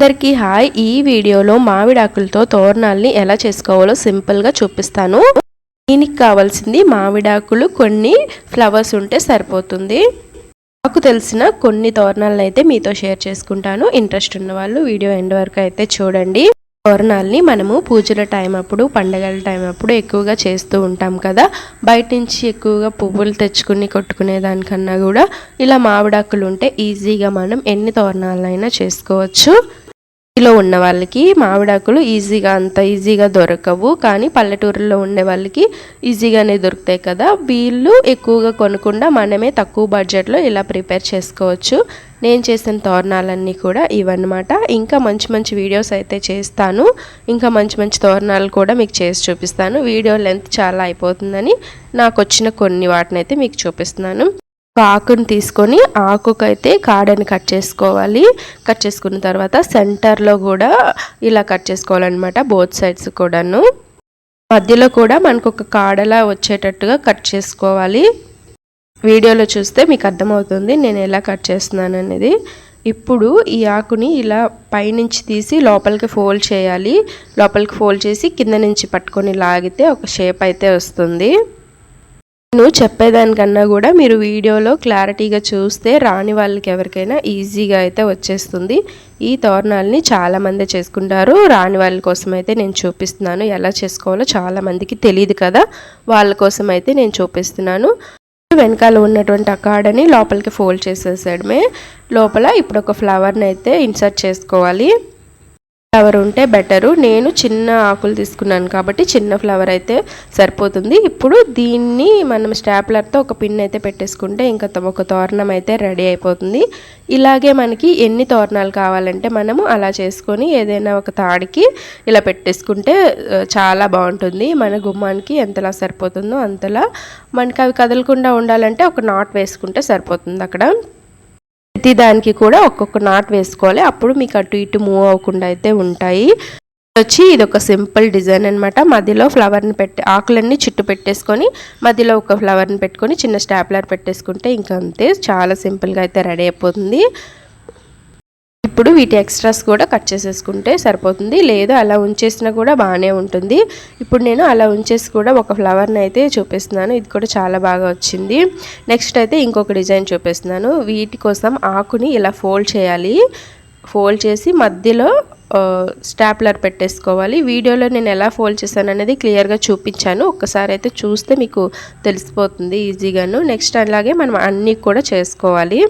అందరికీ హాయ్. ఈ వీడియోలో మామిడాకులతో తోరణాలని ఎలా చేసుకోవాలో సింపుల్గా చూపిస్తాను. దీనికి కావాల్సింది మామిడాకులు, కొన్ని ఫ్లవర్స్ ఉంటే సరిపోతుంది. నాకు తెలిసిన కొన్ని తోరణాలను అయితే మీతో షేర్ చేసుకుంటాను. ఇంట్రెస్ట్ ఉన్న వాళ్ళు వీడియో ఎండ్ వరకు అయితే చూడండి. తోరణాలని మనము పూజల టైం అప్పుడు, పండగల టైం అప్పుడు ఎక్కువగా చేస్తూ ఉంటాం కదా. బయట నుంచి ఎక్కువగా పువ్వులు తెచ్చుకుని కొట్టుకునే దానికన్నా కూడా ఇలా మామిడాకులు ఉంటే ఈజీగా మనం ఎన్ని తోరణాలైనా చేసుకోవచ్చు. సిటీలో ఉన్న వాళ్ళకి మామిడాకులు అంత ఈజీగా దొరకవు, కానీ పల్లెటూరులో ఉండే వాళ్ళకి ఈజీగానే దొరుకుతాయి కదా. వీళ్ళు ఎక్కువగా కొనకుండా మనమే తక్కువ బడ్జెట్లో ఇలా ప్రిపేర్ చేసుకోవచ్చు. నేను చేసిన తోరణాలన్నీ కూడా ఇవన్నమాట. ఇంకా మంచి మంచి వీడియోస్ అయితే చేస్తాను. ఇంకా మంచి మంచి తోరణాలు కూడా మీకు చేసి చూపిస్తాను. వీడియో లెంత్ చాలా అయిపోతుందని నాకు వచ్చిన కొన్ని వాటిని అయితే మీకు చూపిస్తున్నాను. ఆకుని తీసుకొని ఆకుకైతే కాడని కట్ చేసుకోవాలి. కట్ చేసుకున్న తర్వాత సెంటర్లో కూడా ఇలా కట్ చేసుకోవాలన్నమాట, బోత్ సైడ్స్ కూడాను. మధ్యలో కూడా మనకు ఒక కాడలా వచ్చేటట్టుగా కట్ చేసుకోవాలి. వీడియోలో చూస్తే మీకు అర్థమవుతుంది నేను ఎలా కట్ చేస్తున్నాను అనేది. ఇప్పుడు ఈ ఆకుని ఇలా పైనుంచి తీసి లోపలికి ఫోల్డ్ చేయాలి. లోపలికి ఫోల్డ్ చేసి కింద నుంచి పట్టుకొని లాగితే ఒక షేప్ అయితే వస్తుంది. నేను చెప్పేదానికన్నా కూడా మీరు వీడియోలో క్లారిటీగా చూస్తే రాని వాళ్ళకి ఎవరికైనా ఈజీగా అయితే వచ్చేస్తుంది. ఈ తోరణాలని చాలామంది చేసుకుంటారు. రాని వాళ్ళ కోసం అయితే నేను చూపిస్తున్నాను. ఎలా చేసుకోవాలో చాలామందికి తెలియదు కదా, వాళ్ళ కోసం అయితే నేను చూపిస్తున్నాను. వెనకాల ఉన్నటువంటి ఆ కాడని లోపలికి ఫోల్డ్ చేసేసడమే. లోపల ఇప్పుడు ఒక ఫ్లవర్ని అయితే ఇన్సర్ట్ చేసుకోవాలి. ఫ్లవర్ ఉంటే బెటరు. నేను చిన్న ఆకులు తీసుకున్నాను కాబట్టి చిన్న ఫ్లవర్ అయితే సరిపోతుంది. ఇప్పుడు దీన్ని మనం స్టాప్లర్తో ఒక పిన్ అయితే పెట్టేసుకుంటే ఇంకా ఒక తోరణం అయితే రెడీ అయిపోతుంది. ఇలాగే మనకి ఎన్ని తోరణాలు కావాలంటే మనము అలా చేసుకొని ఏదైనా ఒక తాడికి ఇలా పెట్టేసుకుంటే చాలా బాగుంటుంది. మన గుమ్మానికి ఎంతలా సరిపోతుందో అంతలా. మనకి అవి కదలకుండా ఉండాలంటే ఒక నాట్ వేసుకుంటే సరిపోతుంది. అక్కడ ప్రతి దానికి కూడా ఒక్కొక్క నాట్ వేసుకోవాలి. అప్పుడు మీకు అటు ఇటు మూవ్ అవ్వకుండా అయితే ఉంటాయి. ఇది ఒక సింపుల్ డిజైన్ అనమాట. మధ్యలో ఫ్లవర్ని ఆకులన్నీ చుట్టూ పెట్టేసుకొని మధ్యలో ఒక ఫ్లవర్ని పెట్టుకొని చిన్న స్టాప్లర్ పెట్టేసుకుంటే ఇంకా అంతే, చాలా సింపుల్గా అయితే రెడీ అయిపోతుంది. ఇప్పుడు వీటి ఎక్స్ట్రాస్ కూడా కట్ చేసేసుకుంటే సరిపోతుంది. లేదు అలా ఉంచేసినా కూడా బాగానే ఉంటుంది. ఇప్పుడు నేను అలా ఉంచేసి కూడా ఒక ఫ్లవర్ని అయితే చూపిస్తున్నాను. ఇది కూడా చాలా బాగా వచ్చింది. నెక్స్ట్ అయితే ఇంకొక డిజైన్ చూపిస్తున్నాను. వీటి కోసం ఆకుని ఇలా ఫోల్డ్ చేయాలి. ఫోల్డ్ చేసి మధ్యలో స్టాప్లర్ పెట్టేసుకోవాలి. వీడియోలో నేను ఎలా ఫోల్డ్ చేశాను అనేది క్లియర్గా చూపించాను. ఒక్కసారి అయితే చూస్తే మీకు తెలిసిపోతుంది ఈజీగాను. నెక్స్ట్ అలాగే మనం అన్నీ కూడా చేసుకోవాలి.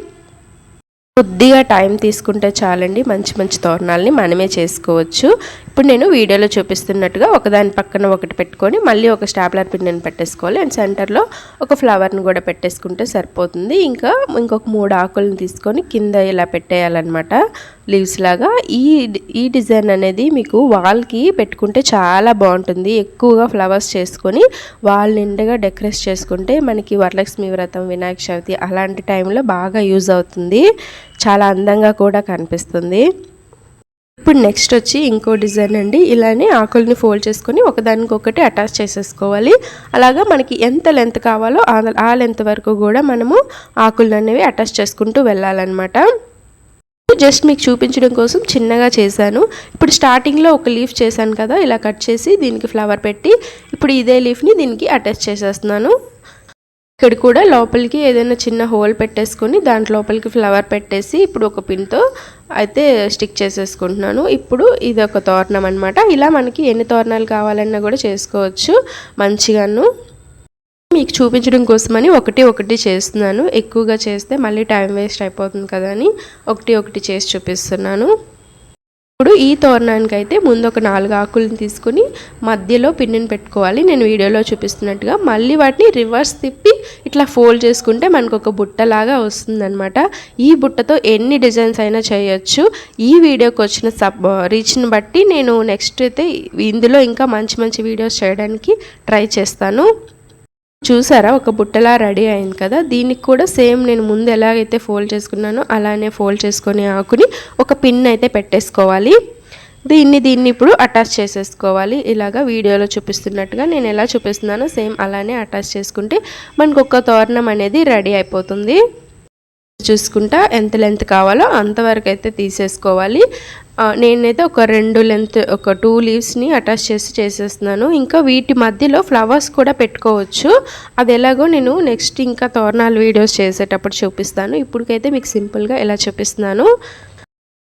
కొద్దిగా టైం తీసుకుంటే చాలండి, మంచి మంచి తోరణాలని మనమే చేసుకోవచ్చు. ఇప్పుడు నేను వీడియోలో చూపిస్తున్నట్టుగా ఒకదాని పక్కన ఒకటి పెట్టుకొని మళ్ళీ ఒక స్టాప్లర్ పిన్ని పెట్టేసుకోవాలి. అండ్ సెంటర్లో ఒక ఫ్లవర్ని కూడా పెట్టేసుకుంటే సరిపోతుంది. ఇంకొక 3 ఆకులను తీసుకొని కింద ఇలా పెట్టేయాలన్నమాట, లీవ్స్ లాగా. ఈ డిజైన్ అనేది మీకు వాల్కి పెట్టుకుంటే చాలా బాగుంటుంది. ఎక్కువగా ఫ్లవర్స్ చేసుకొని వాల్ నిండుగా డెకరేట్ చేసుకుంటే మనకి వరలక్ష్మి వ్రతం, వినాయక చవితి అలాంటి టైంలో బాగా యూజ్ అవుతుంది. చాలా అందంగా కూడా కనిపిస్తుంది. ఇప్పుడు నెక్స్ట్ వచ్చి ఇంకో డిజైన్ అండి. ఇలానే ఆకుల్ని ఫోల్డ్ చేసుకొని ఒకదానికొకటి అటాచ్ చేసేసుకోవాలి. అలాగా మనకి ఎంత లెంత్ కావాలో ఆ లెంత్ వరకు కూడా మనము ఆకులు అనేవి అటాచ్ చేసుకుంటూ వెళ్ళాలన్నమాట. జస్ట్ మీకు చూపించడం కోసం చిన్నగా చేశాను. ఇప్పుడు స్టార్టింగ్లో ఒక లీఫ్ చేశాను కదా, ఇలా కట్ చేసి దీనికి ఫ్లవర్ పెట్టి ఇప్పుడు ఇదే లీఫ్ని దీనికి అటాచ్ చేసేస్తున్నాను. ఇక్కడ కూడా లోపలికి ఏదైనా చిన్న హోల్ పెట్టేసుకొని దాంట్లో లోపలికి ఫ్లవర్ పెట్టేసి ఇప్పుడు ఒక పిన్తో అయితే స్టిక్ చేసేసుకుంటున్నాను. ఇప్పుడు ఇది ఒక తోరణం అనమాట. ఇలా మనకి ఎన్ని తోరణాలు కావాలన్నా కూడా చేసుకోవచ్చు మంచిగాను. మీకు చూపించడం కోసమని ఒకటి చేస్తున్నాను. ఎక్కువగా చేస్తే మళ్ళీ టైం వేస్ట్ అయిపోతుంది కదా అని ఒకటి చేసి చూపిస్తున్నాను. ఇప్పుడు ఈ తోరణానికి అయితే ముందు ఒక 4 ఆకులను తీసుకొని మధ్యలో పిన్నుని పెట్టుకోవాలి. నేను వీడియోలో చూపిస్తున్నట్టుగా మళ్ళీ వాటిని రివర్స్ తిప్పి ఇట్లా ఫోల్డ్ చేసుకుంటే మనకు ఒక బుట్టలాగా వస్తుందన్నమాట. ఈ బుట్టతో ఎన్ని డిజైన్స్ అయినా చేయొచ్చు. ఈ వీడియోకి వచ్చిన రీచ్ని బట్టి నేను నెక్స్ట్ అయితే ఇందులో ఇంకా మంచి మంచి వీడియోస్ చేయడానికి ట్రై చేస్తాను. చూసారా, ఒక బుట్టలా రెడీ అయింది కదా. దీనికి కూడా సేమ్ నేను ముందు ఎలాగైతే ఫోల్డ్ చేసుకున్నానో అలానే ఫోల్డ్ చేసుకొని ఆకుని ఒక పిన్ అయితే పెట్టేసుకోవాలి. దీన్ని ఇప్పుడు అటాచ్ చేసేసుకోవాలి. ఇలాగా వీడియోలో చూపిస్తున్నట్టుగా నేను ఎలా చూపిస్తున్నానో సేమ్ అలానే అటాచ్ చేసుకుంటే మనకు ఒక తోరణం అనేది రెడీ అయిపోతుంది. చూసుకుంటా ఎంత లెంత్ కావాలో అంతవరకు అయితే తీసేసుకోవాలి. నేనైతే ఒక 2 లీవ్స్ని అటాచ్ చేసేస్తున్నాను. ఇంకా వీటి మధ్యలో ఫ్లవర్స్ కూడా పెట్టుకోవచ్చు. అది ఎలాగో నేను నెక్స్ట్ ఇంకా తోరణాలు వీడియోస్ చేసేటప్పుడు చూపిస్తాను. ఇప్పటికైతే మీకు సింపుల్గా ఎలా చూపిస్తున్నాను.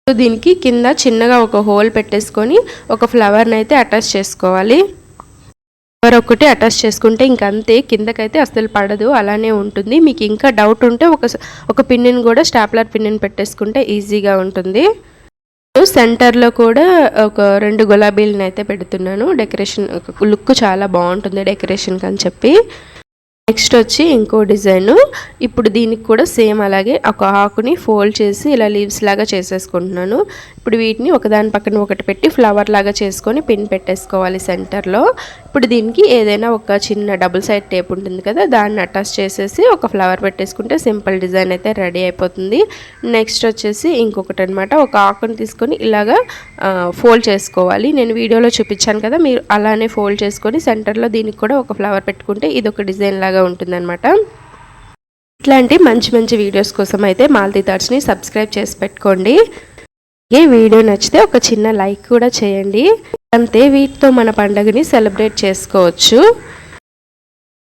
దీనికి కింద చిన్నగా ఒక హోల్ పెట్టేసుకొని ఒక ఫ్లవర్ని అయితే అటాచ్ చేసుకోవాలి. ఫ్లవర్ ఒకటి అటాచ్ చేసుకుంటే ఇంకంతే, కిందకైతే అస్సలు పడదు, అలానే ఉంటుంది. మీకు ఇంకా డౌట్ ఉంటే ఒక పిన్నిని కూడా స్టాప్లర్ పిన్నిని పెట్టేసుకుంటే ఈజీగా ఉంటుంది. సెంటర్లో కూడా ఒక 2 గులాబీలను అయితే పెడుతున్నాను. డెకరేషన్ లుక్ చాలా బాగుంటుంది డెకరేషన్కి అని చెప్పి. నెక్స్ట్ వచ్చి ఇంకో డిజైను. ఇప్పుడు దీనికి కూడా సేమ్ అలాగే ఒక ఆకుని ఫోల్డ్ చేసి ఇలా లీవ్స్ లాగా చేసేసుకుంటున్నాను. ఇప్పుడు వీటిని ఒకదాని పక్కన ఒకటి పెట్టి ఫ్లవర్ లాగా చేసుకొని పిన్ పెట్టేసుకోవాలి సెంటర్లో. ఇప్పుడు దీనికి ఏదైనా ఒక చిన్న డబుల్ సైడ్ టేప్ ఉంటుంది కదా, దాన్ని అటాచ్ చేసేసి ఒక ఫ్లవర్ పెట్టేసుకుంటే సింపుల్ డిజైన్ అయితే రెడీ అయిపోతుంది. నెక్స్ట్ వచ్చేసి ఇంకొకటి అనమాట, ఒక ఆకుని తీసుకొని ఇలాగా ఫోల్డ్ చేసుకోవాలి. నేను వీడియోలో చూపించాను కదా, మీరు అలానే ఫోల్డ్ చేసుకొని సెంటర్లో దీనికి కూడా ఒక ఫ్లవర్ పెట్టుకుంటే ఇది ఒక డిజైన్ లాగా ఉంటుందన్నమాట. ఇట్లాంటి మంచి మంచి వీడియోస్ కోసం అయితే మాలతి థాట్స్ని సబ్స్క్రైబ్ చేసి పెట్టుకోండి. ఈ వీడియో నచ్చితే ఒక చిన్న లైక్ కూడా చేయండి. అంతే, వీటితో మన పండుగని సెలబ్రేట్ చేసుకోవచ్చు.